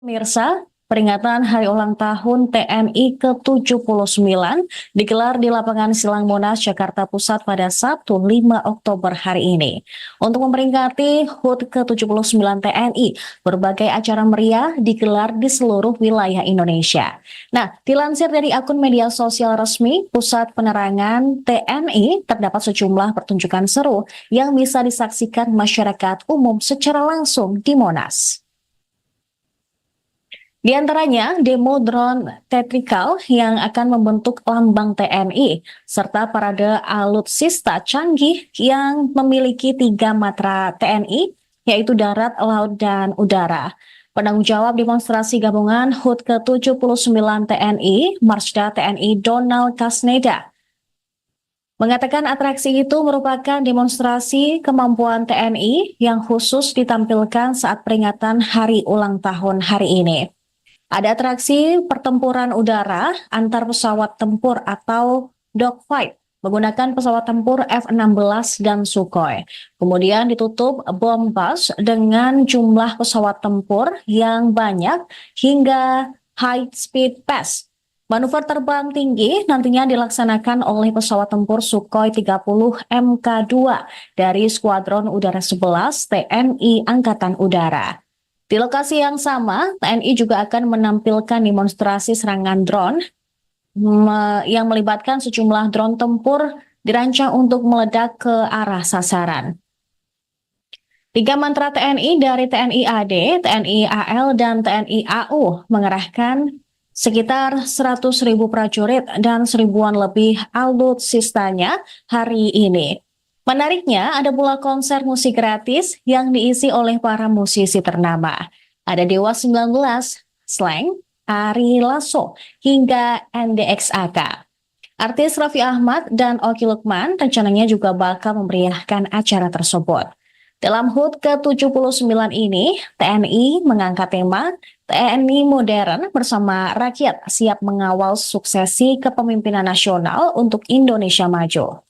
Pemirsa, peringatan Hari Ulang Tahun TNI ke-79 digelar di lapangan Silang Monas, Jakarta Pusat pada Sabtu 5 Oktober hari ini. Untuk memperingati HUT ke-79 TNI, berbagai acara meriah digelar di seluruh wilayah Indonesia. Nah, dilansir dari akun media sosial resmi Pusat Penerangan TNI, terdapat sejumlah pertunjukan seru yang bisa disaksikan masyarakat umum secara langsung di Monas. Di antaranya, demo drone teatrikal yang akan membentuk lambang TNI, serta parade alutsista canggih yang memiliki 3 matra TNI, yaitu darat, laut, dan udara. Penanggung jawab demonstrasi gabungan HUT ke-79 TNI, Marsda TNI Donald Kasneda, mengatakan atraksi itu merupakan demonstrasi kemampuan TNI yang khusus ditampilkan saat peringatan Hari Ulang Tahun hari ini. Ada atraksi pertempuran udara antar pesawat tempur atau dogfight menggunakan pesawat tempur F-16 dan Sukhoi. Kemudian ditutup bombas dengan jumlah pesawat tempur yang banyak hingga high speed pass. Manuver terbang tinggi nantinya dilaksanakan oleh pesawat tempur Sukhoi 30 Mk2 dari Skuadron Udara 11 TNI Angkatan Udara. Di lokasi yang sama, TNI juga akan menampilkan demonstrasi serangan drone yang melibatkan sejumlah drone tempur dirancang untuk meledak ke arah sasaran. 3 mantra TNI dari TNI AD, TNI AL, dan TNI AU mengerahkan sekitar 100.000 prajurit dan seribuan lebih alutsistanya hari ini. Menariknya, ada pula konser musik gratis yang diisi oleh para musisi ternama. Ada Dewa 19, Slang, Ari Lasso, hingga NDXAK. Artis Raffi Ahmad dan Oki Lukman rencananya juga bakal memeriahkan acara tersebut. Dalam HUT ke-79 ini, TNI mengangkat tema TNI Modern bersama rakyat siap mengawal suksesi kepemimpinan nasional untuk Indonesia Maju.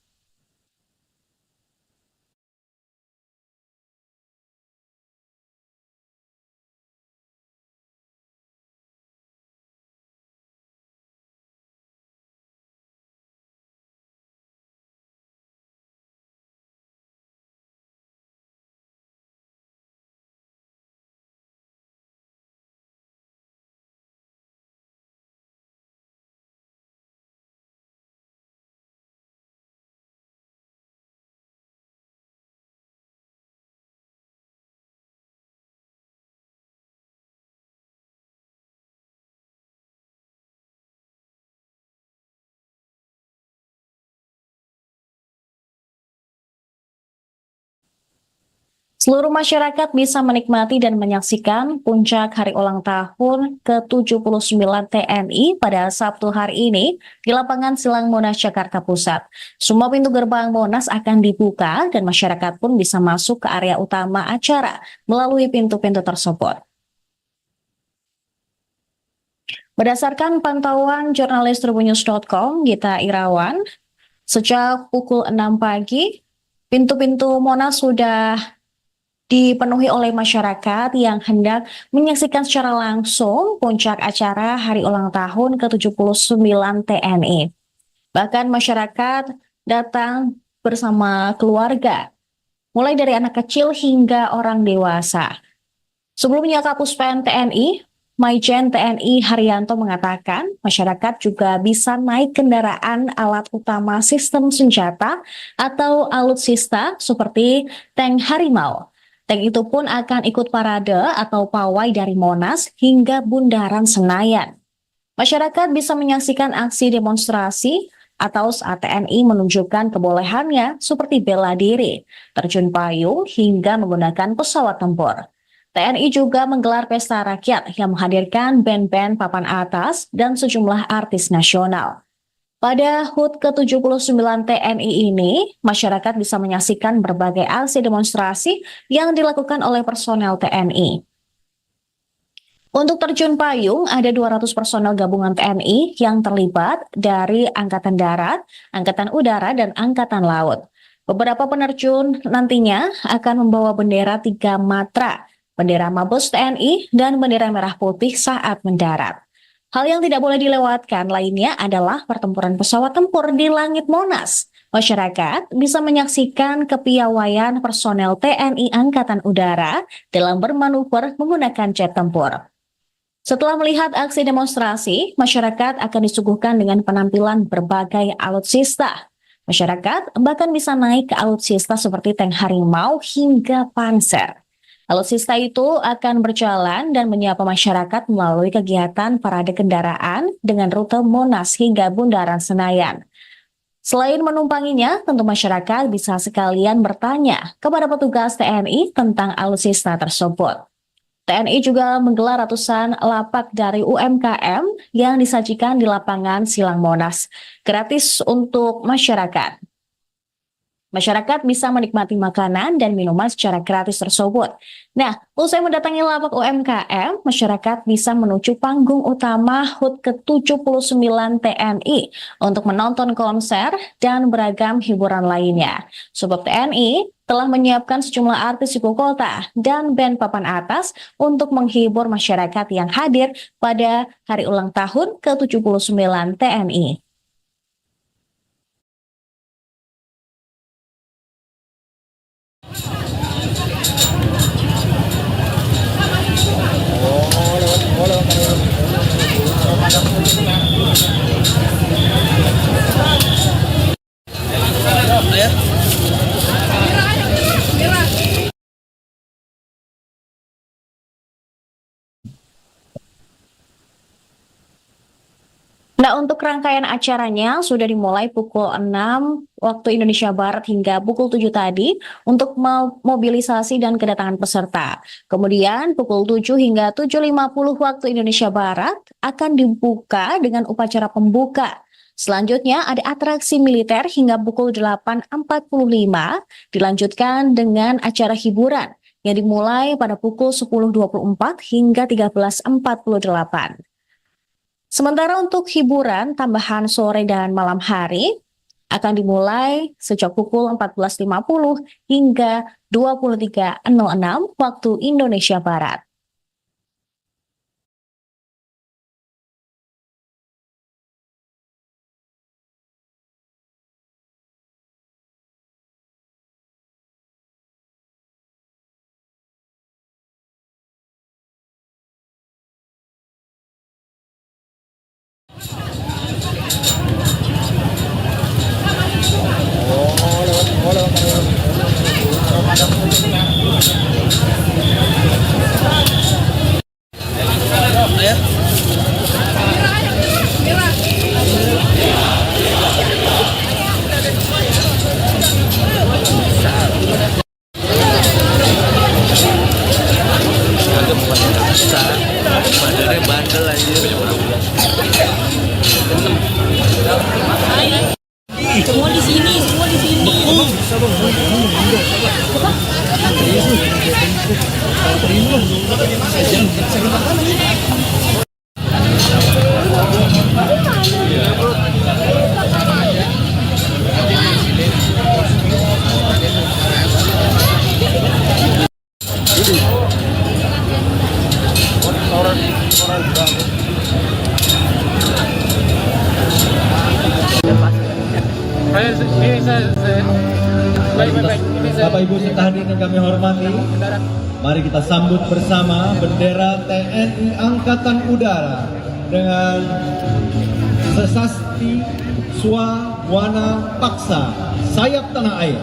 Seluruh masyarakat bisa menikmati dan menyaksikan puncak Hari Ulang Tahun ke-79 TNI pada Sabtu hari ini di lapangan Silang Monas, Jakarta Pusat. Semua pintu gerbang Monas akan dibuka dan masyarakat pun bisa masuk ke area utama acara melalui pintu-pintu tersebut. Berdasarkan pantauan jurnalis tribunnews.com, Gita Irawan, sejak pukul 6 pagi, pintu-pintu Monas sudah dipenuhi oleh masyarakat yang hendak menyaksikan secara langsung puncak acara Hari Ulang Tahun ke-79 TNI. Bahkan masyarakat datang bersama keluarga, mulai dari anak kecil hingga orang dewasa. Sebelumnya Kapuspen TNI, Maijen TNI Haryanto mengatakan masyarakat juga bisa naik kendaraan alat utama sistem senjata atau alutsista seperti tank Harimau. Tank itu pun akan ikut parade atau pawai dari Monas hingga Bundaran Senayan. Masyarakat bisa menyaksikan aksi demonstrasi atau saat TNI menunjukkan kebolehannya seperti bela diri, terjun payung, hingga menggunakan pesawat tempur. TNI juga menggelar pesta rakyat yang menghadirkan band-band papan atas dan sejumlah artis nasional. Pada HUT ke-79 TNI ini, masyarakat bisa menyaksikan berbagai aksi demonstrasi yang dilakukan oleh personel TNI. Untuk terjun payung, ada 200 personel gabungan TNI yang terlibat dari Angkatan Darat, Angkatan Udara, dan Angkatan Laut. Beberapa penerjun nantinya akan membawa bendera 3 matra bendera Mabes TNI, dan bendera merah putih saat mendarat. Hal yang tidak boleh dilewatkan lainnya adalah pertempuran pesawat tempur di langit Monas. Masyarakat bisa menyaksikan kepiawaian personel TNI Angkatan Udara dalam bermanuver menggunakan jet tempur. Setelah melihat aksi demonstrasi, masyarakat akan disuguhkan dengan penampilan berbagai alutsista. Masyarakat bahkan bisa naik ke alutsista seperti tank harimau hingga panser. Alutsista itu akan berjalan dan menyapa masyarakat melalui kegiatan parade kendaraan dengan rute Monas hingga Bundaran Senayan. Selain menumpanginya, tentu masyarakat bisa sekalian bertanya kepada petugas TNI tentang alutsista tersebut. TNI juga menggelar ratusan lapak dari UMKM yang disajikan di lapangan Silang Monas, gratis untuk masyarakat. Masyarakat bisa menikmati makanan dan minuman secara gratis tersebut. Nah, usai mendatangi lapak UMKM, masyarakat bisa menuju panggung utama HUT ke-79 TNI untuk menonton konser dan beragam hiburan lainnya. Sebab TNI telah menyiapkan sejumlah artis ibu kota dan band papan atas untuk menghibur masyarakat yang hadir pada hari ulang tahun ke-79 TNI. Nah, untuk rangkaian acaranya sudah dimulai pukul 6 waktu Indonesia Barat hingga pukul 7 tadi untuk mobilisasi dan kedatangan peserta. Kemudian pukul 7 hingga 7.50 waktu Indonesia Barat akan dibuka dengan upacara pembuka. Selanjutnya ada atraksi militer hingga pukul 8.45, dilanjutkan dengan acara hiburan yang dimulai pada pukul 10.24 hingga 13.48. Sementara untuk hiburan tambahan sore dan malam hari akan dimulai sejak pukul 14.50 hingga 23.06 waktu Indonesia Barat. Bandel aja. Semua di sini, semua di sini. Bapak Ibu serta hadirin yang kami hormati, mari kita sambut bersama bendera TNI Angkatan Udara dengan sesasti Swawana Paksa sayap tanah air,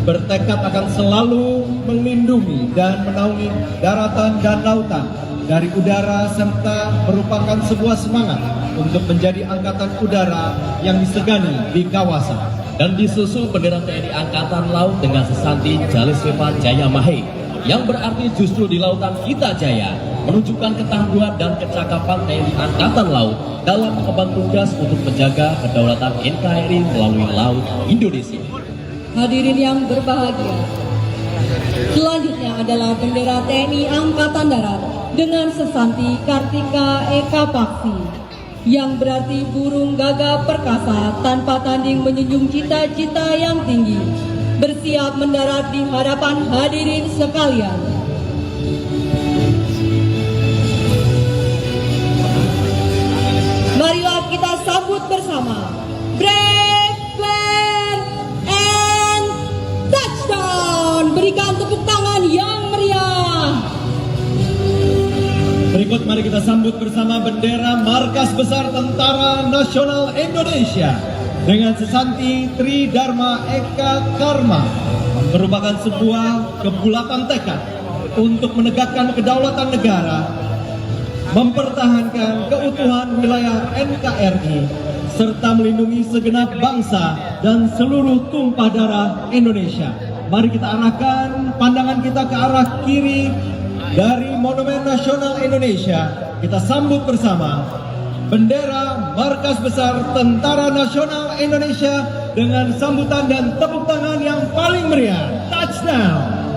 bertekad akan selalu melindungi dan menaungi daratan dan lautan dari udara serta merupakan sebuah semangat untuk menjadi angkatan udara yang disegani di kawasan. Dan disusul bendera TNI Angkatan Laut dengan sesanti Jaliswepa Jaya Mahe, yang berarti justru di lautan kita jaya, menunjukkan ketangguhan dan kecakapan TNI Angkatan Laut dalam mengemban tugas untuk menjaga kedaulatan NKRI melalui laut Indonesia. Hadirin yang berbahagia, selanjutnya adalah bendera TNI Angkatan Darat dengan sesanti Kartika Eka Paksi, yang berarti burung gagak perkasa tanpa tanding menjunjung cita-cita yang tinggi, bersiap mendarat di hadapan hadirin sekalian. sambut bersama bendera Markas Besar Tentara Nasional Indonesia dengan sesanti Tridharma Eka Karma, merupakan sebuah kebulatan tekad untuk menegakkan kedaulatan negara, mempertahankan keutuhan wilayah NKRI, serta melindungi segenap bangsa dan seluruh tumpah darah Indonesia. Mari kita arahkan pandangan kita ke arah kiri dari Monumen Nasional Indonesia. Kita sambut bersama bendera Markas Besar Tentara Nasional Indonesia dengan sambutan dan tepuk tangan yang paling meriah. Touchdown!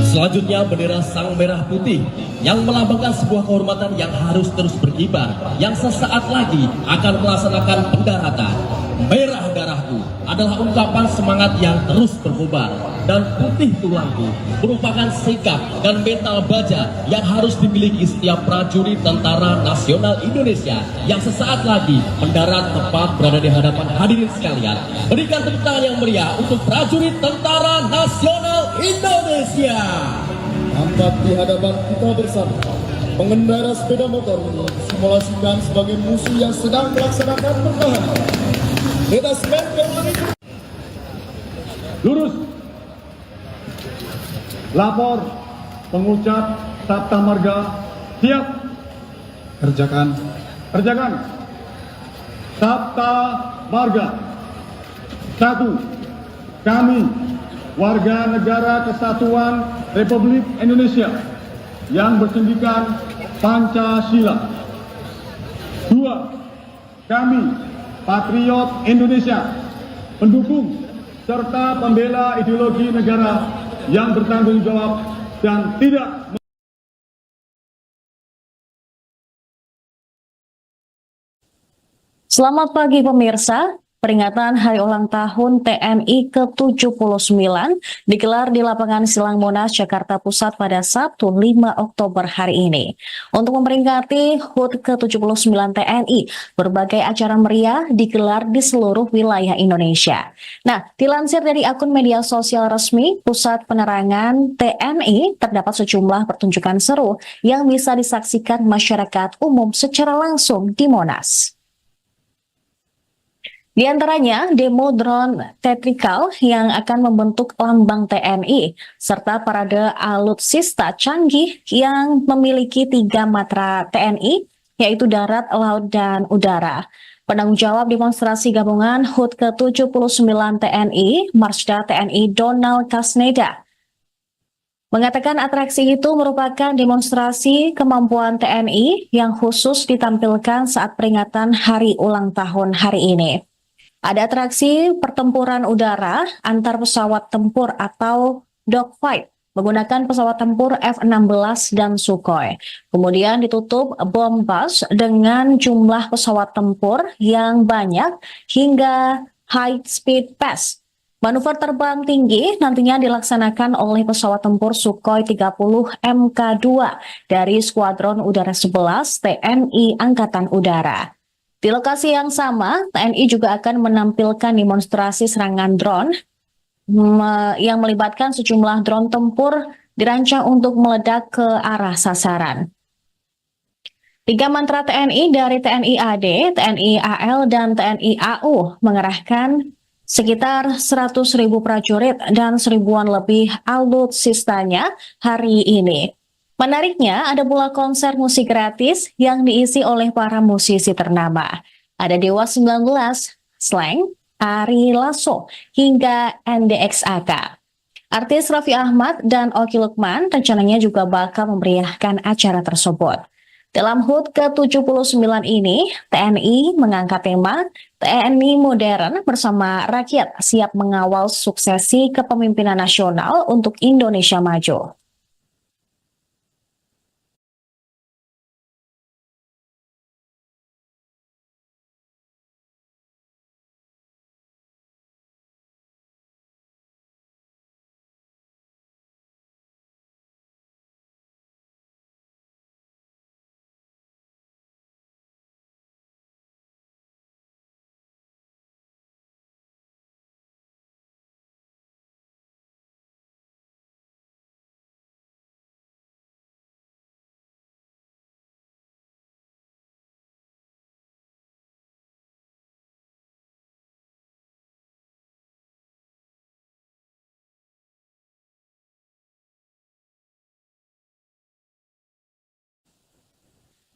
Selanjutnya bendera Sang Merah Putih yang melambangkan sebuah kehormatan yang harus terus berkibar, yang sesaat lagi akan melaksanakan pendaratan. Merah darahku adalah ungkapan semangat yang terus berkobar, dan putih tulangku merupakan sikap dan mental baja yang harus dimiliki setiap prajurit Tentara Nasional Indonesia yang sesaat lagi mendarat tepat berada di hadapan hadirin sekalian. Berikan tepuk tangan yang meriah untuk prajurit Tentara Nasional Indonesia. Angkat di hadapan kita bersama. Pengendara sepeda motor ini disimulasikan sebagai musuh yang sedang melaksanakan pertahanan. Detasmen Cavalry. Lurus. Lapor. Pengucap Sabta Marga. Siap. Kerjakan. Kerjakan. Sabta Marga. 1. Kami, warga negara Kesatuan Republik Indonesia yang bersendikan Pancasila. 2. Kami, patriot Indonesia, pendukung serta pembela ideologi negara yang bertanggung jawab dan tidak. Selamat pagi pemirsa. Peringatan Hari Ulang Tahun TNI ke-79 digelar di lapangan Silang Monas, Jakarta Pusat pada Sabtu 5 Oktober hari ini. Untuk memperingati HUT ke-79 TNI, berbagai acara meriah digelar di seluruh wilayah Indonesia. Nah, dilansir dari akun media sosial resmi Pusat Penerangan TNI, terdapat sejumlah pertunjukan seru yang bisa disaksikan masyarakat umum secara langsung di Monas. Di antaranya demo drone teatrikal yang akan membentuk lambang TNI, serta parade alutsista canggih yang memiliki 3 matra TNI, yaitu darat, laut, dan udara. Penanggung jawab demonstrasi gabungan HUT ke-79 TNI, Marsda TNI Donald Kasneda, mengatakan atraksi itu merupakan demonstrasi kemampuan TNI yang khusus ditampilkan saat peringatan Hari Ulang Tahun hari ini. Ada atraksi pertempuran udara antar pesawat tempur atau dogfight menggunakan pesawat tempur F-16 dan Sukhoi. Kemudian ditutup bombas dengan jumlah pesawat tempur yang banyak hingga high speed pass. Manuver terbang tinggi nantinya dilaksanakan oleh pesawat tempur Sukhoi 30 Mk2 dari Skuadron Udara 11 TNI Angkatan Udara. Di lokasi yang sama, TNI juga akan menampilkan demonstrasi serangan drone yang melibatkan sejumlah drone tempur dirancang untuk meledak ke arah sasaran. 3 mantra TNI dari TNI AD, TNI AL, dan TNI AU mengerahkan sekitar 100.000 prajurit dan seribuan lebih alutsistanya hari ini. Menariknya, ada pula konser musik gratis yang diisi oleh para musisi ternama. Ada Dewa 19, Slang, Ari Lasso, hingga NDXAK. Artis Raffi Ahmad dan Oki Lukman rencananya juga bakal memeriahkan acara tersebut. Dalam HUT ke-79 ini, TNI mengangkat tema TNI Modern bersama rakyat siap mengawal suksesi kepemimpinan nasional untuk Indonesia Maju.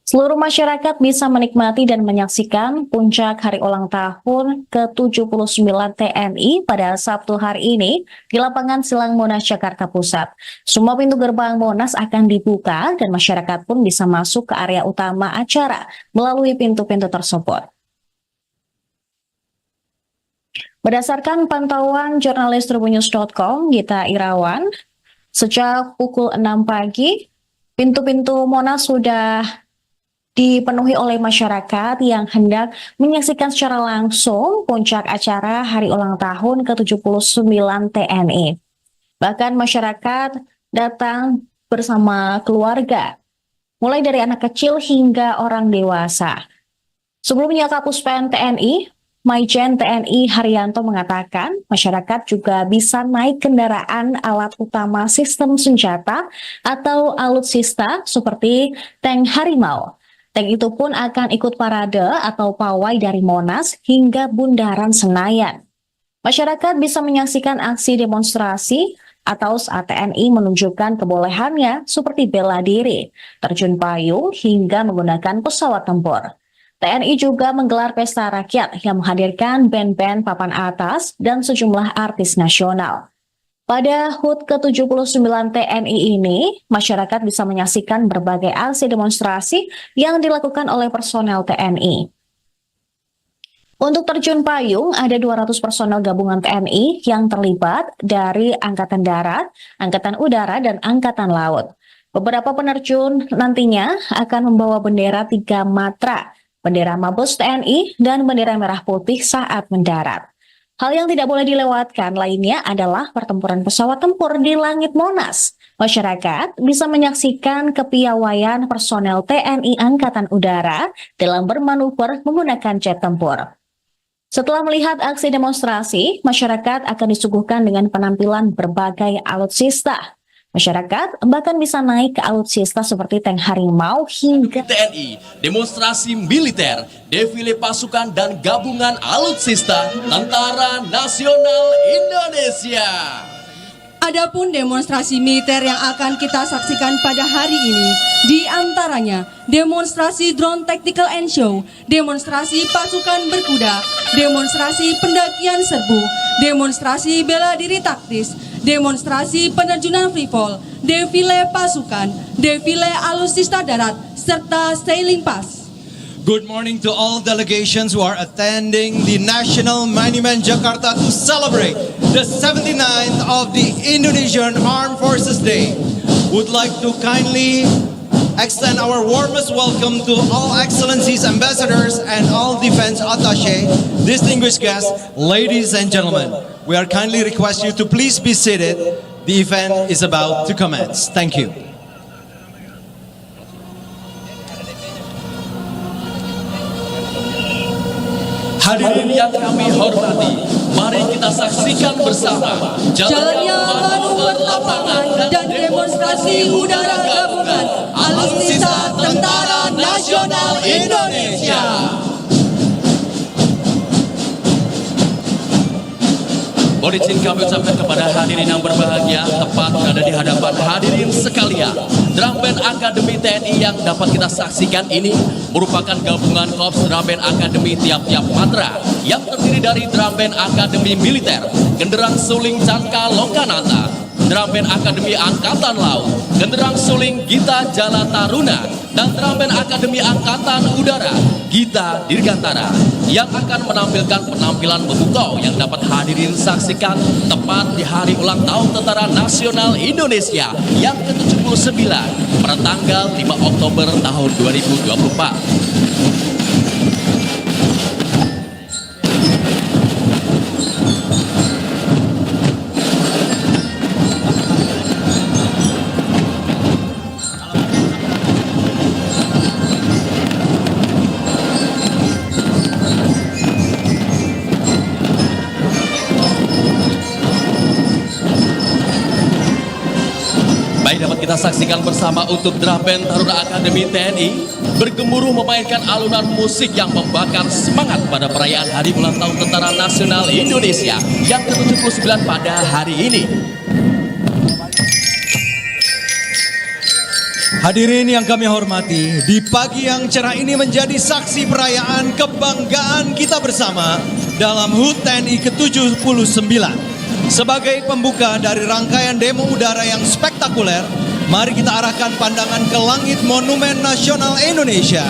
Seluruh masyarakat bisa menikmati dan menyaksikan puncak hari ulang tahun ke-79 TNI pada Sabtu hari ini di lapangan Silang Monas, Jakarta Pusat. Semua pintu gerbang Monas akan dibuka dan masyarakat pun bisa masuk ke area utama acara melalui pintu-pintu tersebut. Berdasarkan pantauan jurnalis tribunnews.com, Gita Irawan, sejak pukul 6 pagi, pintu-pintu Monas sudah dipenuhi oleh masyarakat yang hendak menyaksikan secara langsung puncak acara hari ulang tahun ke-79 TNI. Bahkan masyarakat datang bersama keluarga, mulai dari anak kecil hingga orang dewasa. Sebelumnya Kapuspen TNI, Maijen TNI Haryanto mengatakan masyarakat juga bisa naik kendaraan alat utama sistem senjata atau alutsista seperti tank Harimau. Tank itu pun akan ikut parade atau pawai dari Monas hingga Bundaran Senayan. Masyarakat bisa menyaksikan aksi demonstrasi atau saat TNI menunjukkan kebolehannya seperti bela diri, terjun payung hingga menggunakan pesawat tempur. TNI juga menggelar pesta rakyat yang menghadirkan band-band papan atas dan sejumlah artis nasional. Pada HUT ke-79 TNI ini, masyarakat bisa menyaksikan berbagai aksi demonstrasi yang dilakukan oleh personel TNI. Untuk terjun payung, ada 200 personel gabungan TNI yang terlibat dari Angkatan Darat, Angkatan Udara, dan Angkatan Laut. Beberapa penerjun nantinya akan membawa bendera 3 matra, bendera Mabes TNI, dan bendera merah putih saat mendarat. Hal yang tidak boleh dilewatkan lainnya adalah pertempuran pesawat tempur di langit Monas. Masyarakat bisa menyaksikan kepiawaian personel TNI Angkatan Udara dalam bermanuver menggunakan jet tempur. Setelah melihat aksi demonstrasi, masyarakat akan disuguhkan dengan penampilan berbagai alutsista. Masyarakat bahkan bisa naik ke alutsista seperti tank Harimau hingga TNI, demonstrasi militer, defile pasukan dan gabungan alutsista Tentara Nasional Indonesia. Adapun demonstrasi militer yang akan kita saksikan pada hari ini, di antaranya demonstrasi drone tactical and show, demonstrasi pasukan berkuda, demonstrasi pendakian serbu, demonstrasi bela diri taktis, demonstrasi penerjunan free fall, defile pasukan, defile alutsista darat, serta sailing pass. Good morning to all delegations who are attending the National Monument Jakarta to celebrate the 79th of the Indonesian Armed Forces Day. Would like to kindly extend our warmest welcome to all excellencies, ambassadors, and all defense attaché, distinguished guests, ladies and gentlemen. We are kindly request you to please be seated. The event is about to commence. Thank you. Hadirin yang kami hormati, mari kita saksikan bersama Jalannya manuver lapangan dan demonstrasi udara gabungan alutsista Tentara Nasional Indonesia. Boleh izin kami ucapkan kepada hadirin yang berbahagia, tepat berada di hadapan hadirin sekalian. Drum Band Akademi TNI yang dapat kita saksikan ini merupakan gabungan Korps Drum Band Akademi tiap-tiap matra yang terdiri dari Drum Band Akademi Militer, Genderang Suling Cangka Lokananta, Drum Band Akademi Angkatan Laut, Genderang Suling Gita Jala Taruna, dan Drum Band Akademi Angkatan Udara, Gita Dirgantara, yang akan menampilkan penampilan memukau yang dapat hadirin saksikan tepat di hari ulang tahun Tentara Nasional Indonesia yang ke-79 pada tanggal 5 Oktober tahun 2024. Baik, dapat kita saksikan bersama untuk Drum Band Taruna Akademi TNI bergemuruh memainkan alunan musik yang membakar semangat pada perayaan Hari Ulang Tahun Tentara Nasional Indonesia yang ke-79 pada hari ini. Hadirin yang kami hormati, di pagi yang cerah ini menjadi saksi perayaan kebanggaan kita bersama dalam HUT TNI ke-79. Sebagai pembuka dari rangkaian demo udara yang spektakuler, mari kita arahkan pandangan ke langit Monumen Nasional Indonesia.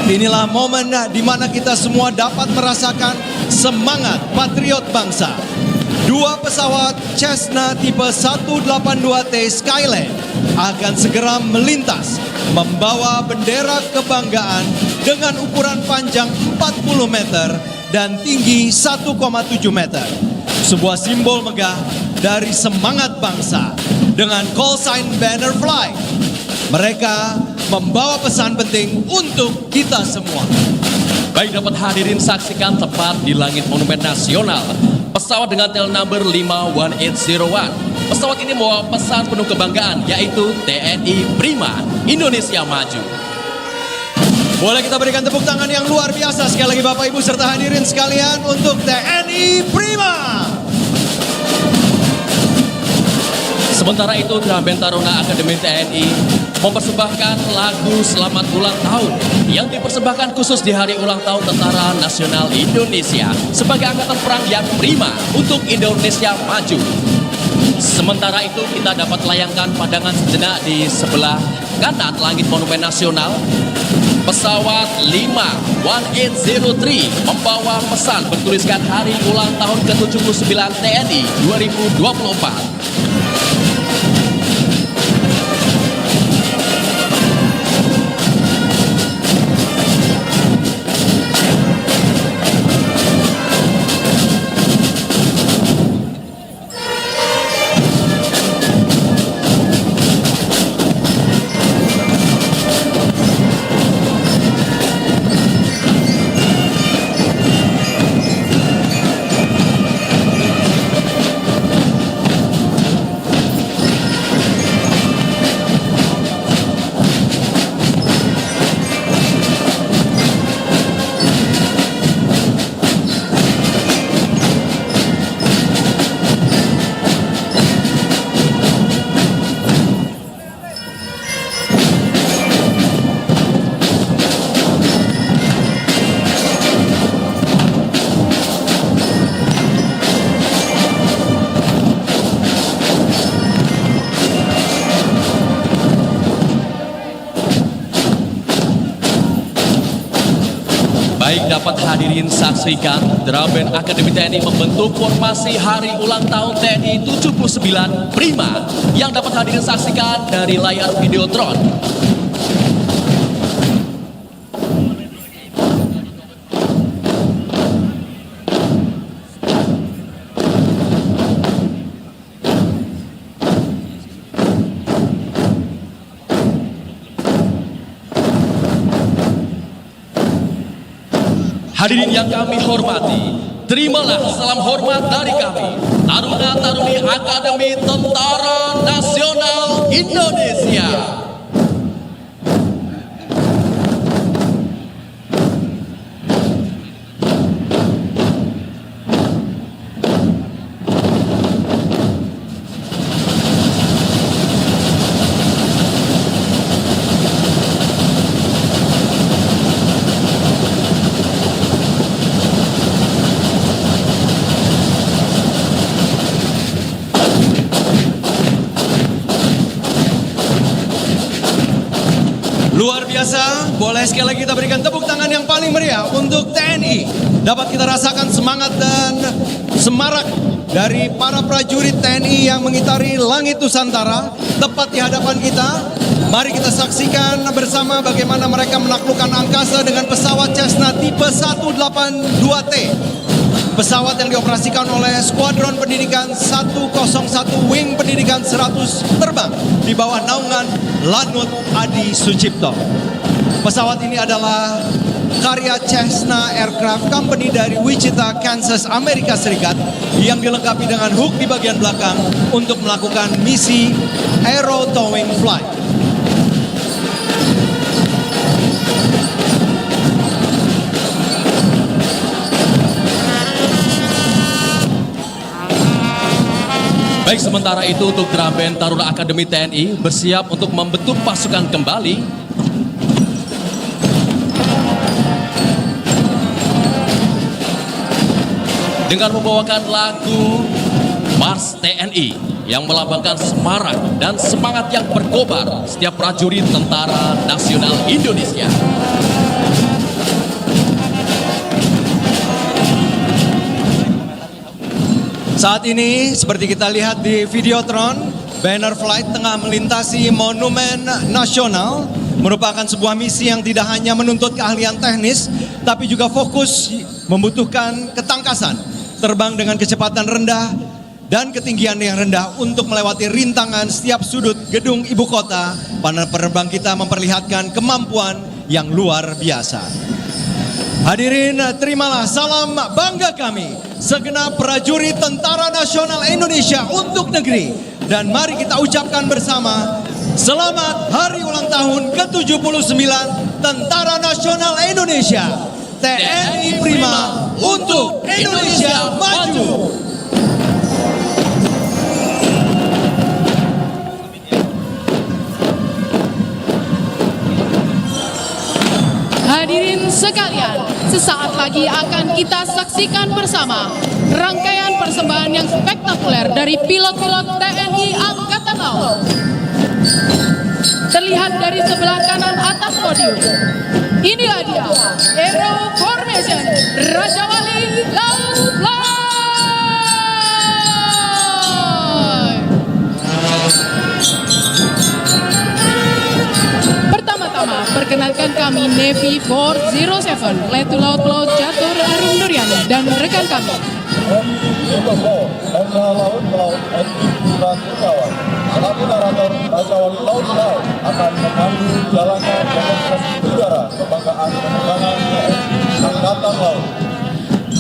Inilah momen di mana kita semua dapat merasakan semangat patriot bangsa. Dua pesawat Cessna tipe 182T Skyline akan segera melintas membawa bendera kebanggaan dengan ukuran panjang 40 meter dan tinggi 1,7 meter. Sebuah simbol megah dari semangat bangsa dengan call sign Banner Fly. Mereka membawa pesan penting untuk kita semua. Baik, dapat hadirin saksikan tepat di langit Monumen Nasional. Pesawat dengan tail number 51801. Pesawat ini membawa pesan penuh kebanggaan, yaitu TNI Prima, Indonesia Maju. Boleh kita berikan tepuk tangan yang luar biasa sekali lagi Bapak Ibu serta hadirin sekalian untuk TNI Prima. Sementara itu, Drum Taruna Akademi TNI mempersembahkan lagu Selamat Ulang Tahun yang dipersembahkan khusus di hari ulang tahun Tentara Nasional Indonesia sebagai angkatan perang yang prima untuk Indonesia maju. Sementara itu, kita dapat layangkan pandangan sejenak di sebelah kanan langit Monumen Nasional. Pesawat 51803 membawa pesan bertuliskan hari ulang tahun ke-79 TNI 2024. Baik, dapat hadirin saksikan Drum Band Akademi TNI membentuk formasi hari ulang tahun TNI 79 Prima yang dapat hadirin saksikan dari layar Videotron. Hadirin yang kami hormati, terimalah salam hormat dari kami, Taruna-Taruni Akademi Tentara Nasional Indonesia. Luar biasa, boleh sekali lagi kita berikan tepuk tangan yang paling meriah untuk TNI. Dapat kita rasakan semangat dan semarak dari para prajurit TNI yang mengitari langit Nusantara tepat di hadapan kita. Mari kita saksikan bersama bagaimana mereka menaklukkan angkasa dengan pesawat Cessna tipe 182T. Pesawat yang dioperasikan oleh Skuadron Pendidikan 101 Wing Pendidikan 100 terbang di bawah naungan Lanut Adi Sucipto. Pesawat ini adalah karya Cessna Aircraft Company dari Wichita, Kansas, Amerika Serikat yang dilengkapi dengan hook di bagian belakang untuk melakukan misi Aero Towing Flight. Baik, sementara itu untuk drum band Taruna Akademi TNI bersiap untuk membentuk pasukan kembali. Dengan membawakan lagu Mars TNI yang melambangkan semarak dan semangat yang berkobar setiap prajurit Tentara Nasional Indonesia. Saat ini, seperti kita lihat di Videotron, banner flight tengah melintasi Monumen Nasional, merupakan sebuah misi yang tidak hanya menuntut keahlian teknis, tapi juga fokus membutuhkan ketangkasan, terbang dengan kecepatan rendah dan ketinggian yang rendah untuk melewati rintangan setiap sudut gedung ibu kota. Para penerbang kita memperlihatkan kemampuan yang luar biasa. Hadirin, terimalah salam bangga kami, segenap prajurit Tentara Nasional Indonesia untuk negeri. Dan mari kita ucapkan bersama, selamat hari ulang tahun ke-79 Tentara Nasional Indonesia. TNI Prima untuk Indonesia Maju. Hadirin sekalian, sesaat lagi akan kita saksikan bersama rangkaian persembahan yang spektakuler dari pilot-pilot TNI Angkatan Laut. Terlihat dari sebelah kanan atas podium. Inilah dia, Aero Formation Raja Wali Laut Fly. Pertama-tama, perkenalkan kami Navy 407, Letulaut Laut Catur Arum Nuryani dan rekan kami. Selaku narator Raja Wali Laut Fly akan memandu jalannya demonstrasi udara kebanggaan penerbangan TNI Angkatan Laut.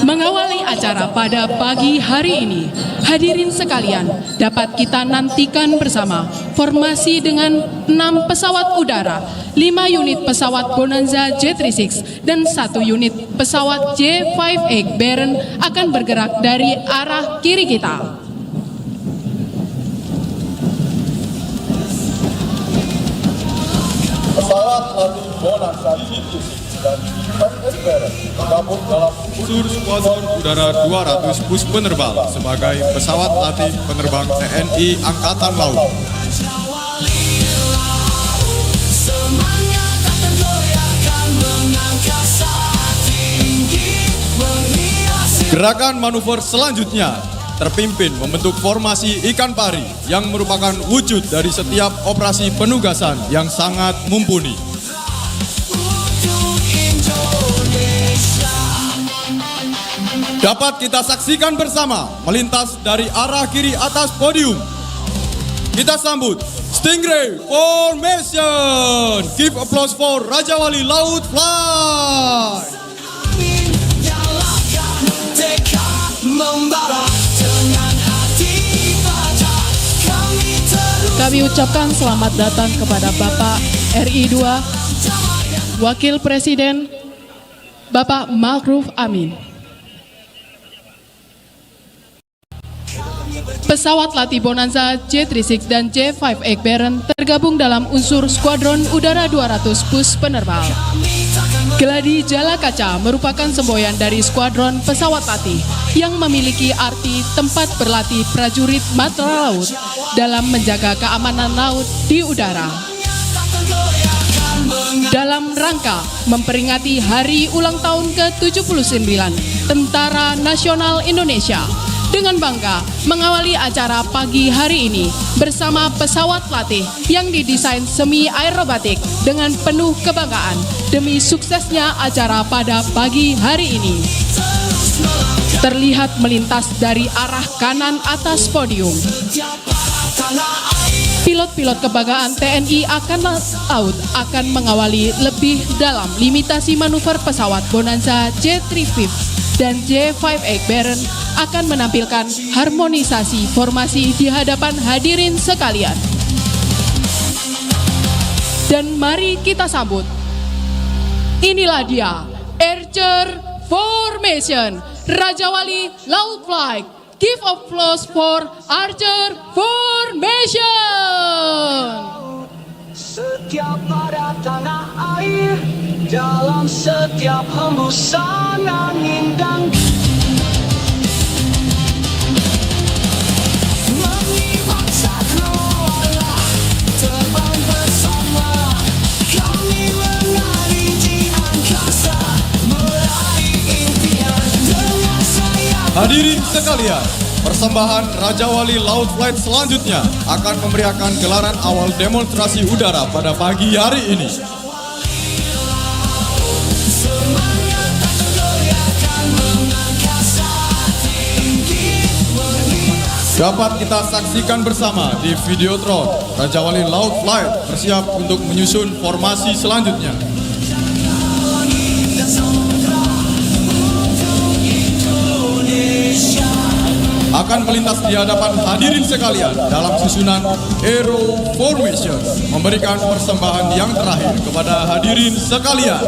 Mengawali acara pada pagi hari ini, hadirin sekalian, dapat kita nantikan bersama formasi dengan 6 pesawat udara, 5 unit pesawat Bonanza J36 dan 1 unit pesawat J5X Baron akan bergerak dari arah kiri kita. Pesawat latih Bonanza J36 dan J5X Baron tergabung dalam Unsur Skuadron Udara 200 Pus Penerbang sebagai pesawat latih penerbang TNI Angkatan Laut. Gerakan manuver selanjutnya terpimpin membentuk formasi ikan pari yang merupakan wujud dari setiap operasi penugasan yang sangat mumpuni. Dapat kita saksikan bersama melintas dari arah kiri atas podium. Kita sambut Stingray Formation. Give applause for Raja Wali Laut Fly. Kami ucapkan selamat datang kepada Bapak RI 2, Wakil Presiden Bapak Ma'ruf Amin. Pesawat latih Bonanza J36 dan J5X Baron tergabung dalam unsur Skuadron Udara 200 Pus Penerbang. Geladi Jala Kaca merupakan semboyan dari skuadron pesawat latih yang memiliki arti tempat berlatih prajurit matra laut dalam menjaga keamanan laut di udara. Dalam rangka memperingati hari ulang tahun ke-79 Tentara Nasional Indonesia, dengan bangga mengawali acara pagi hari ini bersama pesawat latih yang didesain semi aerobatik dengan penuh kebanggaan demi suksesnya acara pada pagi hari ini. Terlihat melintas dari arah kanan atas podium. Pilot-pilot kebanggaan TNI Angkatan Laut akan mengawali lebih dalam limitasi manuver pesawat Bonanza J35 dan J5X Baron akan menampilkan harmonisasi formasi di hadapan hadirin sekalian. Dan mari kita sambut. Inilah dia, Archer Formation Raja Wali Laut Fly Give applause for Archer Formation. Setiap pada tanah air, dalam setiap hembusan angin dan mengibat sakrolah, terbang bersama, kami menari di angkasa, meraih impian dengan sayap. Hadirin sekalian, persembahan Raja Wali Laut Flight selanjutnya akan memeriahkan gelaran awal demonstrasi udara pada pagi hari ini. Dapat kita saksikan bersama di Videotron, Raja Wali Laut Flight bersiap untuk menyusun formasi selanjutnya. Akan melintas di hadapan hadirin sekalian dalam susunan Aero Formation, memberikan persembahan yang terakhir kepada hadirin sekalian.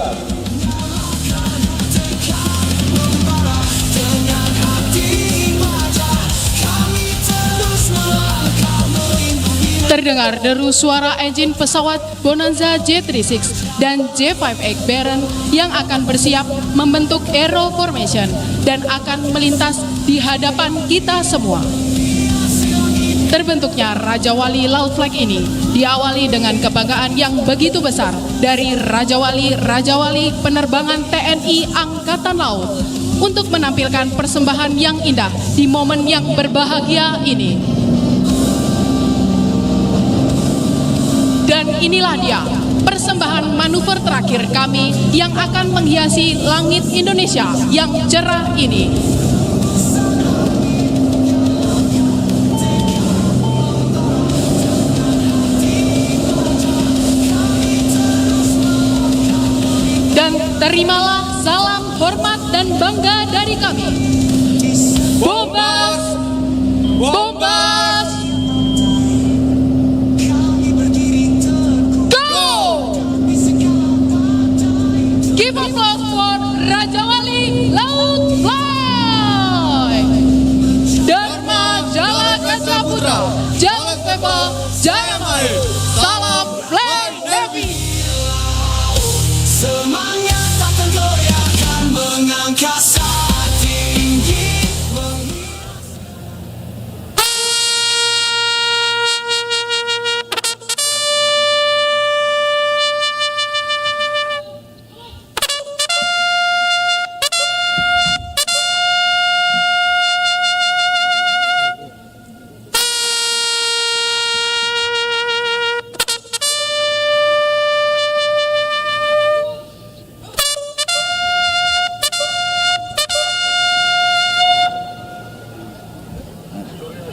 Terdengar deru suara engine pesawat Bonanza J36 dan J5X Baron yang akan bersiap membentuk Aero Formation dan akan melintas di hadapan kita semua. Terbentuknya Raja Wali Laut Flag ini diawali dengan kebanggaan yang begitu besar dari Raja Wali penerbangan TNI Angkatan Laut untuk menampilkan persembahan yang indah di momen yang berbahagia ini. Dan inilah dia, persembahan manuver terakhir kami yang akan menghiasi langit Indonesia yang cerah ini. Dan terimalah salam hormat dan bangga dari kami. Bombas! Bombas! Give applause for Raja Wali Laut Fly. Dharma Jala Gajah Putra, Jala Seva, Jaya Mai, salam Fly Navy. Semangat tak tergoyahkan mengangkasa tinggi.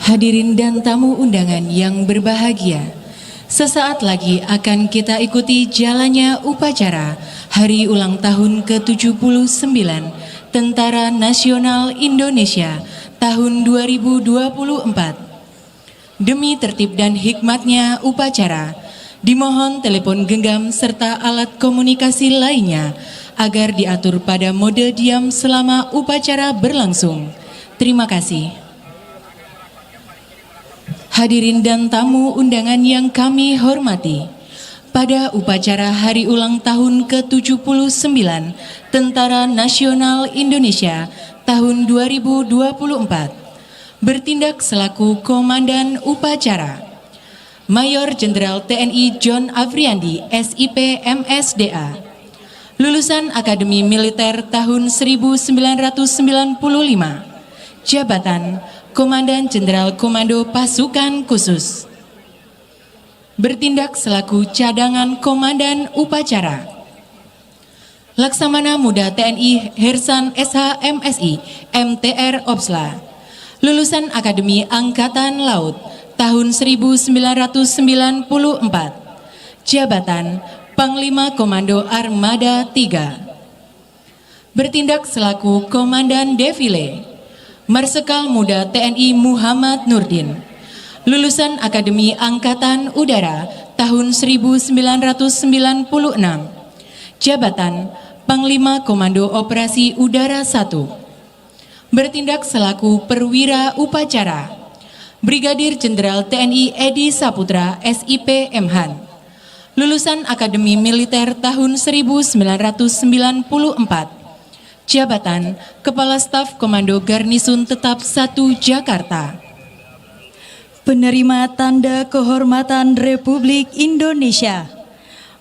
Hadirin dan tamu undangan yang berbahagia, sesaat lagi akan kita ikuti jalannya upacara Hari Ulang Tahun ke-79 Tentara Nasional Indonesia tahun 2024. Demi tertib dan hikmatnya upacara, dimohon telepon genggam serta alat komunikasi lainnya agar diatur pada mode diam selama upacara berlangsung. Terima kasih. Hadirin dan tamu undangan yang kami hormati, pada upacara Hari Ulang Tahun ke-79 Tentara Nasional Indonesia tahun 2024, bertindak selaku Komandan Upacara, Mayor Jenderal TNI John Afriandi, SIP MSDA, lulusan Akademi Militer tahun 1995, jabatan Komandan Jenderal Komando Pasukan Khusus, bertindak selaku cadangan Komandan Upacara, Laksamana Muda TNI Hersan SH MSI MTR Opsla, lulusan Akademi Angkatan Laut tahun 1994, jabatan Panglima Komando Armada 3, bertindak selaku Komandan Defile, Marsikal Muda TNI Muhammad Nurdin, lulusan Akademi Angkatan Udara tahun 1996, jabatan Panglima Komando Operasi Udara 1, Bertindak selaku perwira upacara, Brigadir Jenderal TNI Edi Saputra SIP Mhan. Lulusan Akademi Militer tahun 1994. Jabatan Kepala Staf Komando Garnisun Tetap 1 Jakarta. Penerima Tanda Kehormatan Republik Indonesia,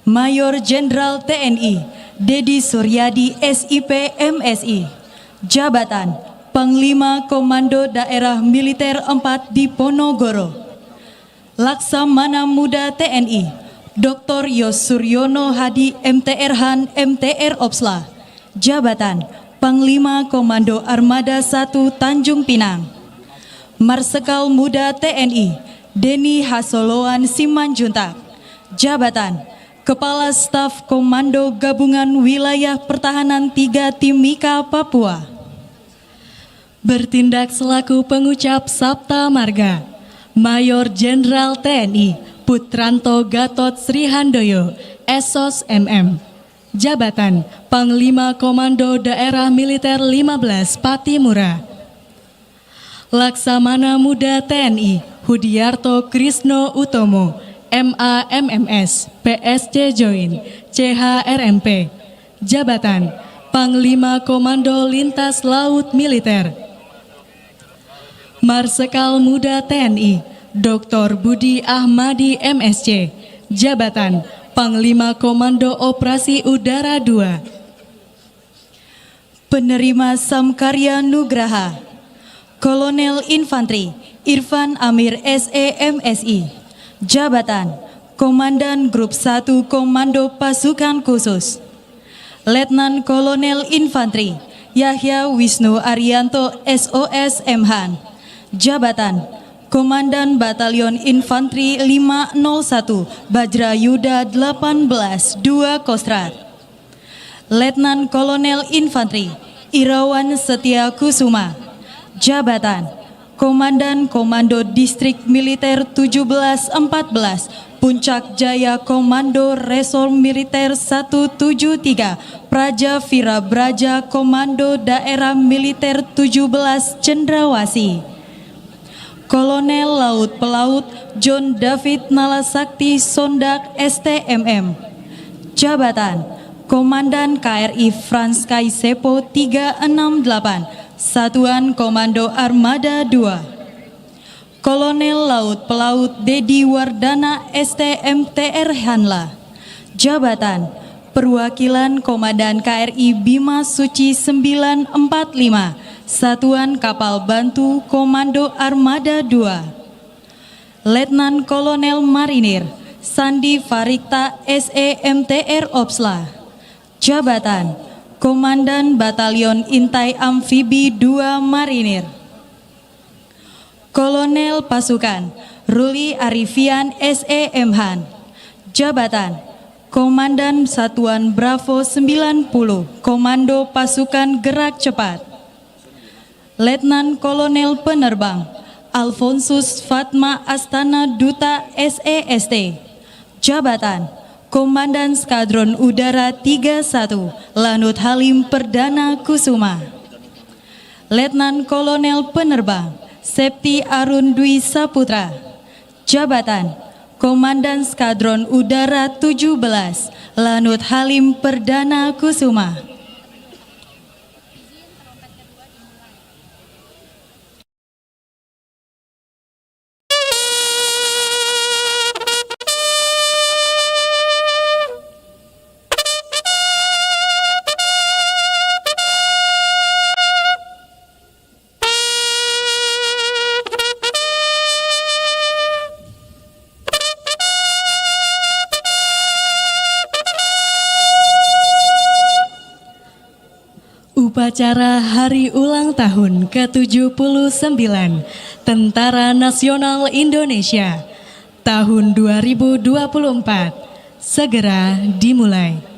Mayor Jenderal TNI Dedi Suryadi SIP MSI. Jabatan Panglima Komando Daerah Militer 4 di Ponorogo. Laksamana Muda TNI Dr. Yosuryono Hadi MTR-Han MTR Opsla. Jabatan Panglima Komando Armada 1 Tanjung Pinang. Marsekal Muda TNI Deni Hasoloan Simanjuntak. Jabatan Kepala Staf Komando Gabungan Wilayah Pertahanan 3 Timika Papua. Bertindak selaku pengucap Sabta Marga, Mayor Jenderal TNI Putranto Gatot Srihandoyo Esos MM. Jabatan Panglima Komando Daerah Militer 15 Patimura. Laksamana Muda TNI Hudiarto Krisno Utomo MA MMS PSC Join CHRMP. Jabatan Panglima Komando Lintas Laut Militer. Marsekal Muda TNI Dr. Budi Ahmadi MSC. Jabatan Panglima Komando Operasi Udara 2. Penerima Samkarya Nugraha, Kolonel Infanteri Irfan Amir SE MSI. Jabatan Komandan Grup 1 Komando Pasukan Khusus. Letnan Kolonel Infanteri Yahya Wisnu Arianto SOS Mhan. Jabatan Komandan Batalion Infanteri 501 Bajra Yuda 18 2 Kostrat. Letnan Kolonel Infanteri Irawan Setia Kusuma. Jabatan Komandan Komando Distrik Militer 1714 Puncak Jaya Komando Resor Militer 173 Praja Vira Braja Komando Daerah Militer 17 Cendrawasih. Kolonel Laut Pelaut John David Nalasakti Sondak STMM. Jabatan Komandan KRI Frans Kaisepo 368 Satuan Komando Armada 2. Kolonel Laut Pelaut Dedi Wardana STMTR Hanla. Jabatan Perwakilan Komandan KRI Bima Suci 945 Satuan Kapal Bantu Komando Armada 2. Letnan Kolonel Marinir Sandi Farikta SEMTR Opsla. Jabatan Komandan Batalion Intai Amfibi 2 Marinir. Kolonel Pasukan Ruli Arifian SEMhan. Jabatan Komandan Satuan Bravo 90 Komando Pasukan Gerak Cepat. Letnan Kolonel Penerbang Alfonsus Fatma Astana Duta SEST. Jabatan Komandan Skadron Udara 31 Lanut Halim Perdana Kusuma. Letnan Kolonel Penerbang Septi Arun Dwi Saputra. Jabatan Komandan Skadron Udara 17 Lanut Halim Perdana Kusuma. Upacara Hari Ulang Tahun ke-79 Tentara Nasional Indonesia tahun 2024 segera dimulai.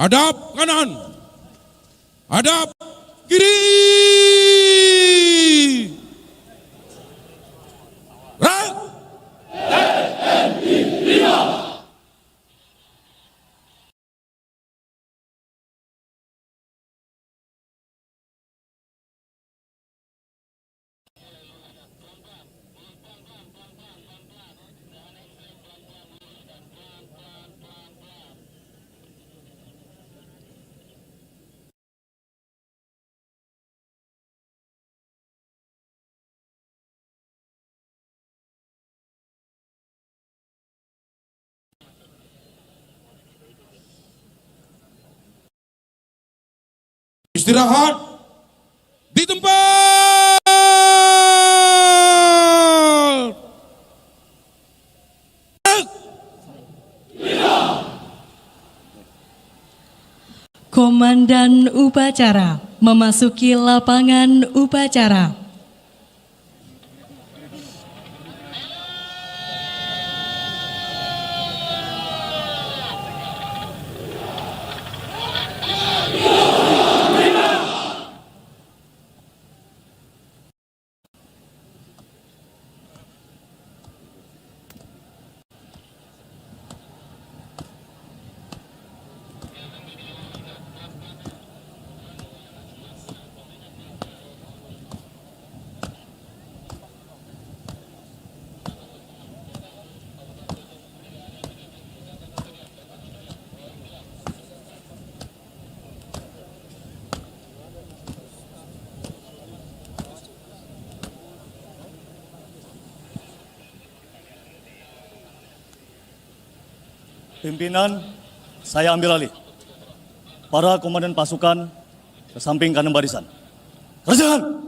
Hadap kanan. Hadap kiri. Gerak. Istirahat di tempat. Komandan upacara memasuki lapangan upacara. Pimpinan, saya ambil alih. Para komandan pasukan ke samping kanan barisan. Kerjakan!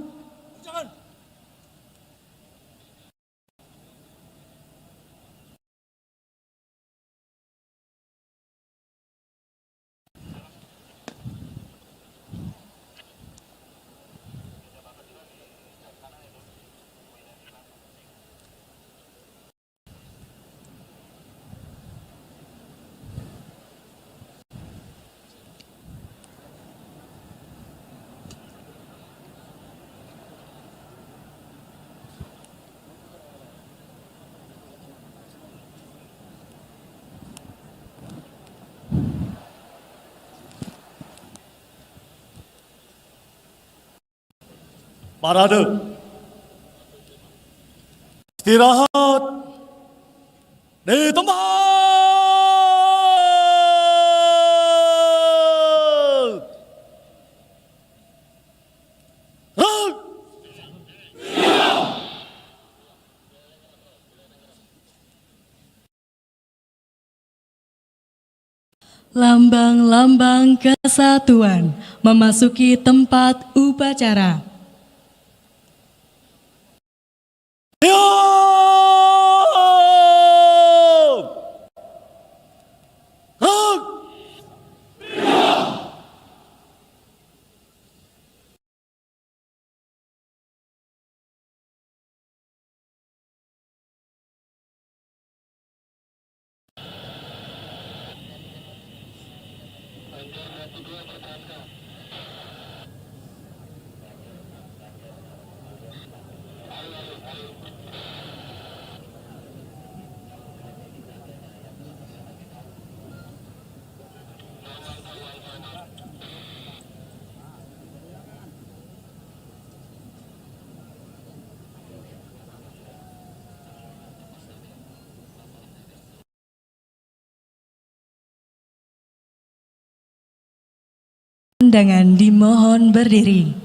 Parade. Istirahat di tempat. Gerak. Lambang-lambang kesatuan memasuki tempat upacara. Undangan dimohon berdiri.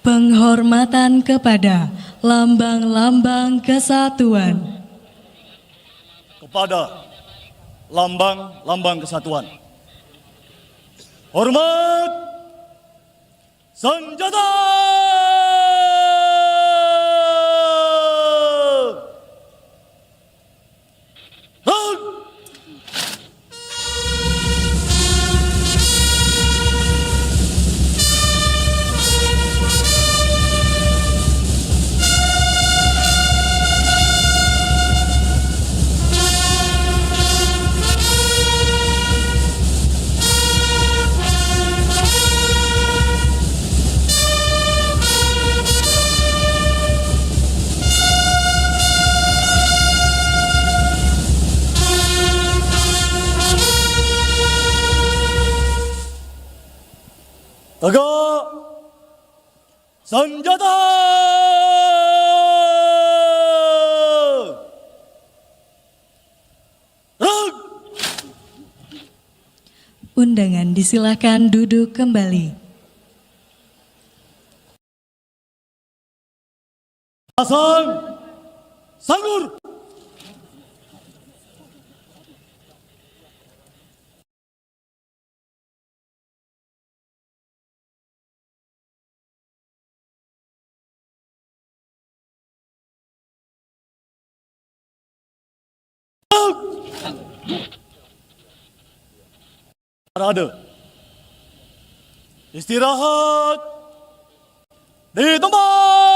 Penghormatan kepada lambang-lambang kesatuan. Kepada lambang-lambang kesatuan. Hormat senjata. Tegak. Senjata. Gerak. Undangan disilakan duduk kembali. Pasang. Sanggur. Parade. Istirahat di tempat.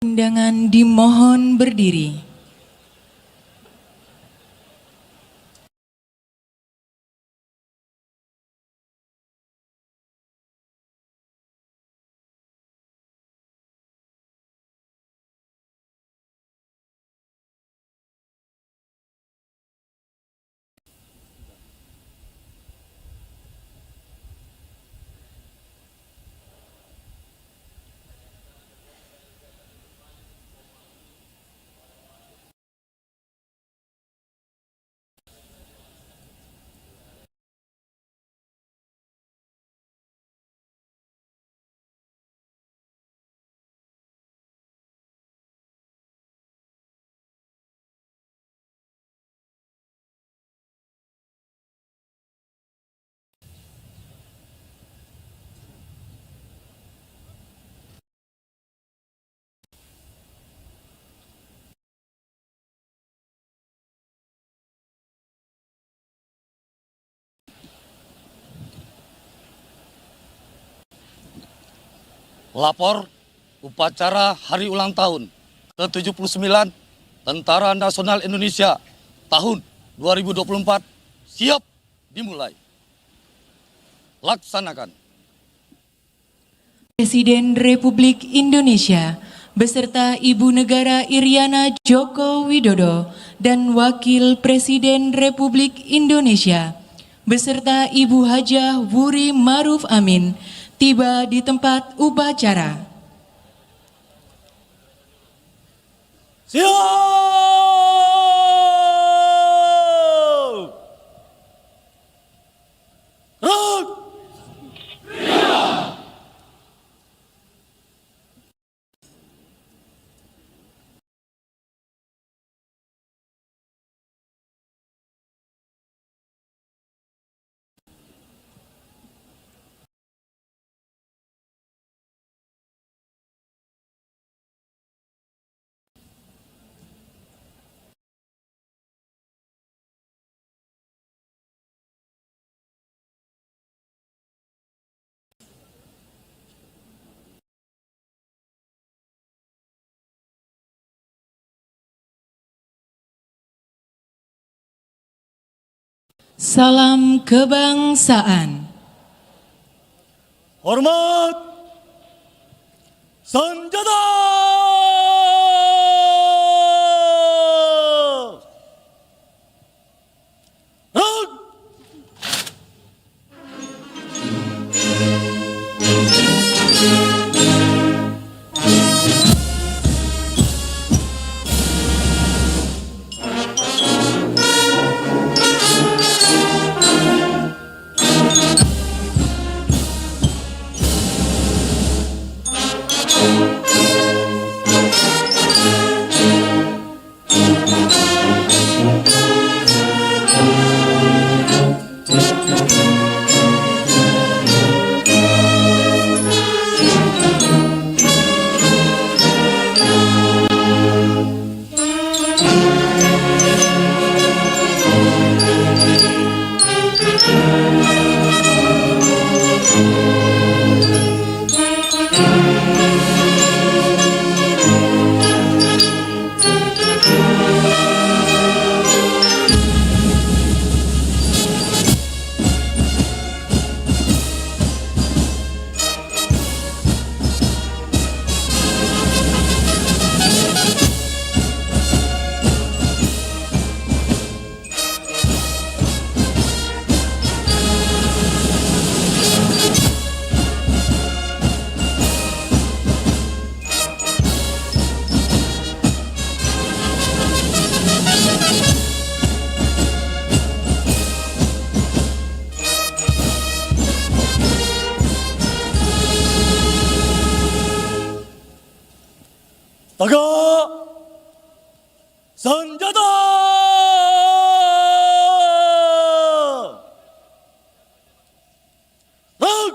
Undangan dimohon berdiri. Lapor upacara hari ulang tahun ke-79 Tentara Nasional Indonesia tahun 2024 siap dimulai. Laksanakan. Presiden Republik Indonesia beserta Ibu Negara Iriana Joko Widodo dan Wakil Presiden Republik Indonesia beserta Ibu Hajah Wuri Maruf Amin tiba di tempat upacara. Siap! Gerak! Salam kebangsaan. Hormat senjata. Reg. Tegak senjata. Reg.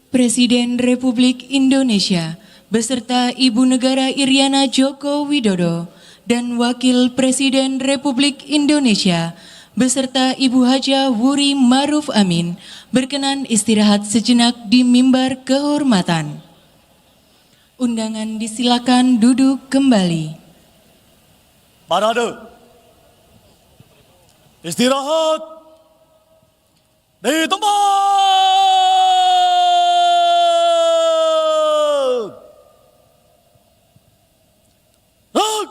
Presiden Republik Indonesia beserta Ibu Negara Iriana Joko Widodo dan Wakil Presiden Republik Indonesia beserta Ibu Haja Wuri Maruf Amin berkenan istirahat sejenak di mimbar kehormatan. Undangan disilakan duduk kembali. Parade. Istirahat di tempat. Reg.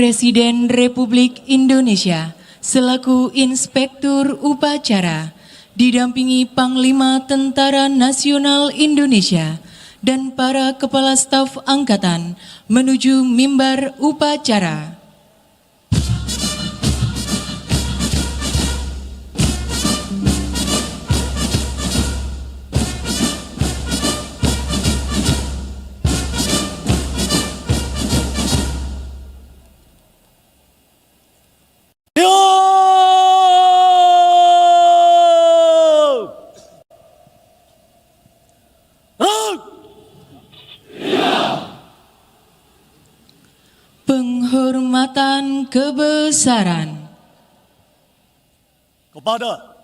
Presiden Republik Indonesia selaku Inspektur Upacara didampingi Panglima Tentara Nasional Indonesia dan para Kepala Staf Angkatan menuju mimbar upacara. Penghormatan kebesaran. kepada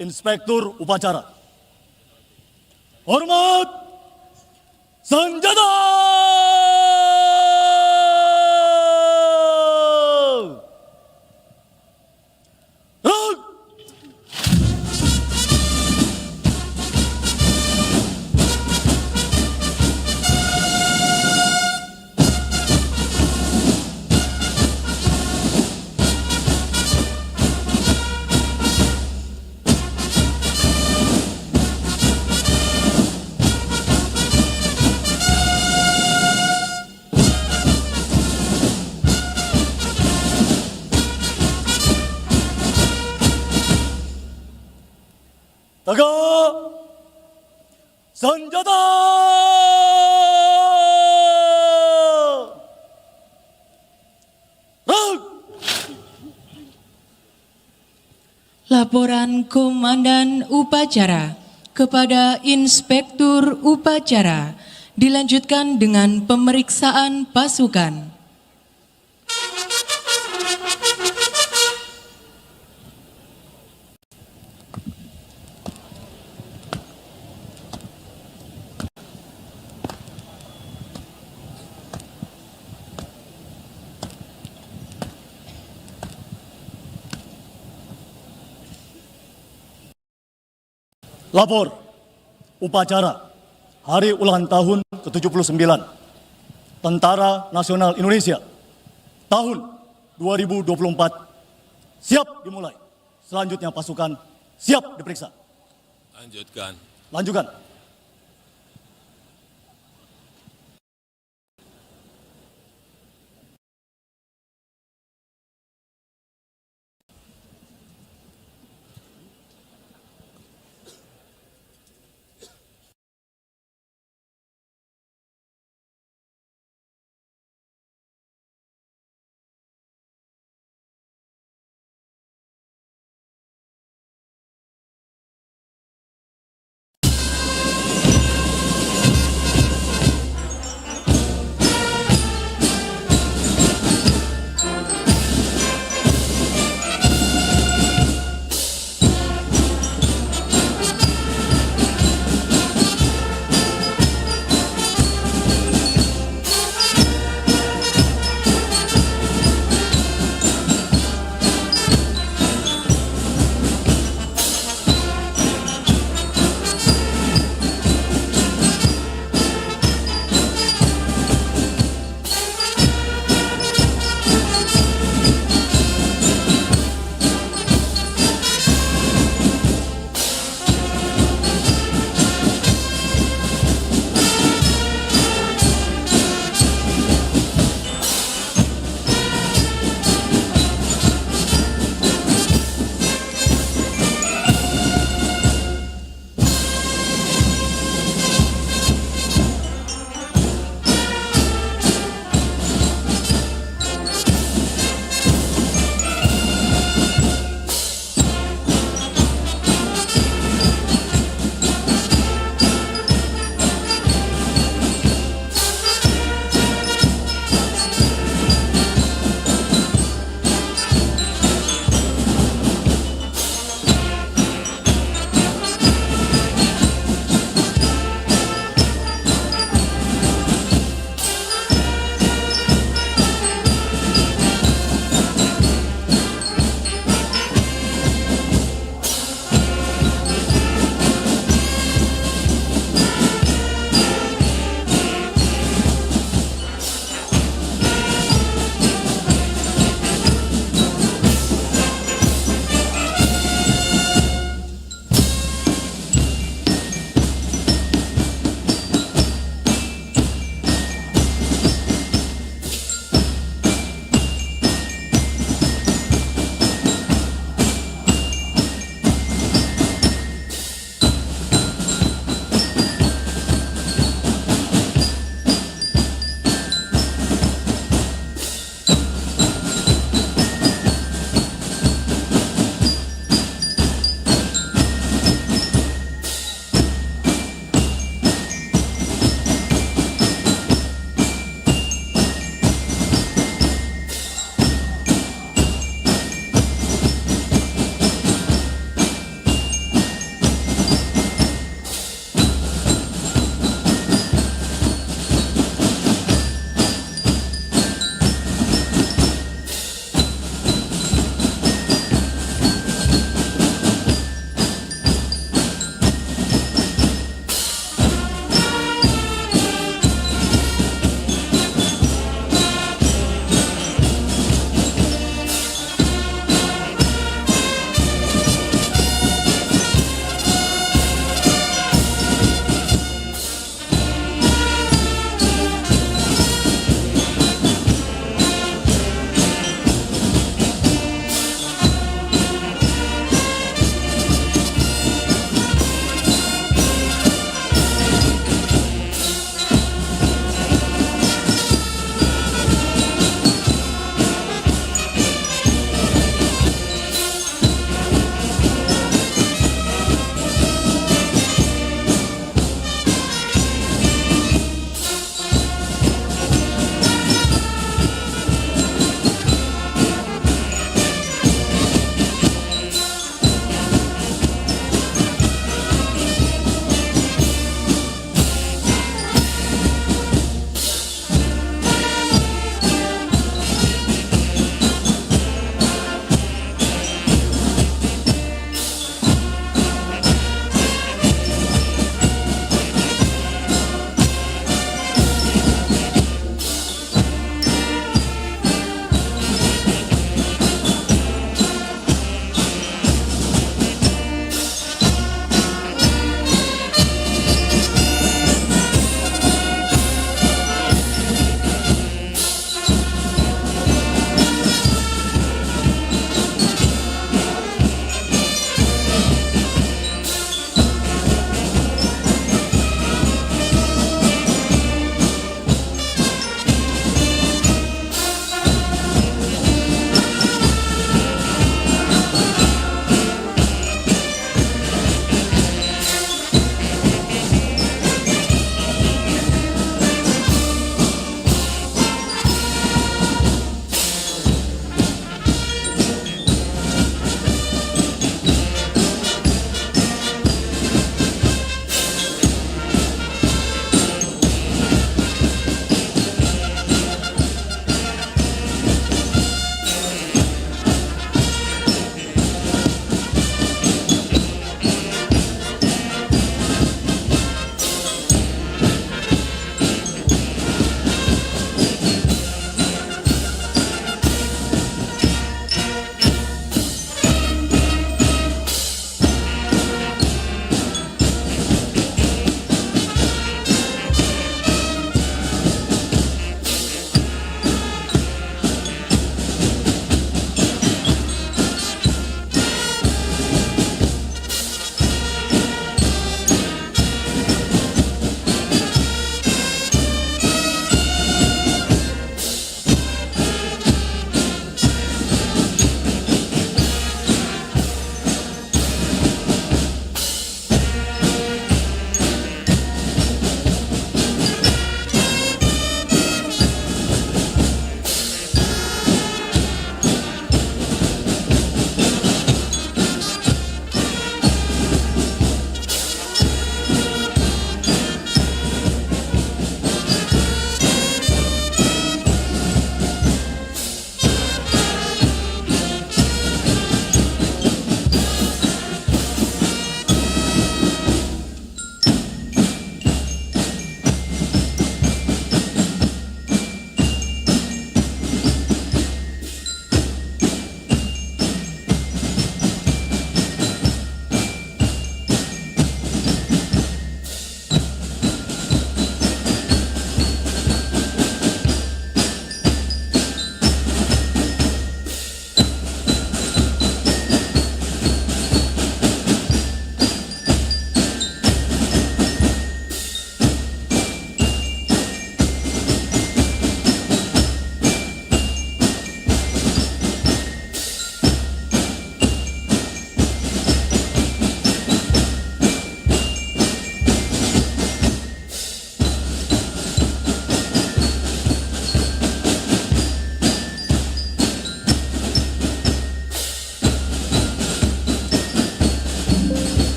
Inspektur Upacara. Hormat senjata! Rang! Tegak! Senjata! Rang! Laporan Komandan Upacara kepada Inspektur Upacara dilanjutkan dengan pemeriksaan pasukan. Lapor upacara hari ulang tahun ke-79 Tentara Nasional Indonesia tahun 2024 siap dimulai. Selanjutnya pasukan siap diperiksa. Lanjutkan. Lanjutkan.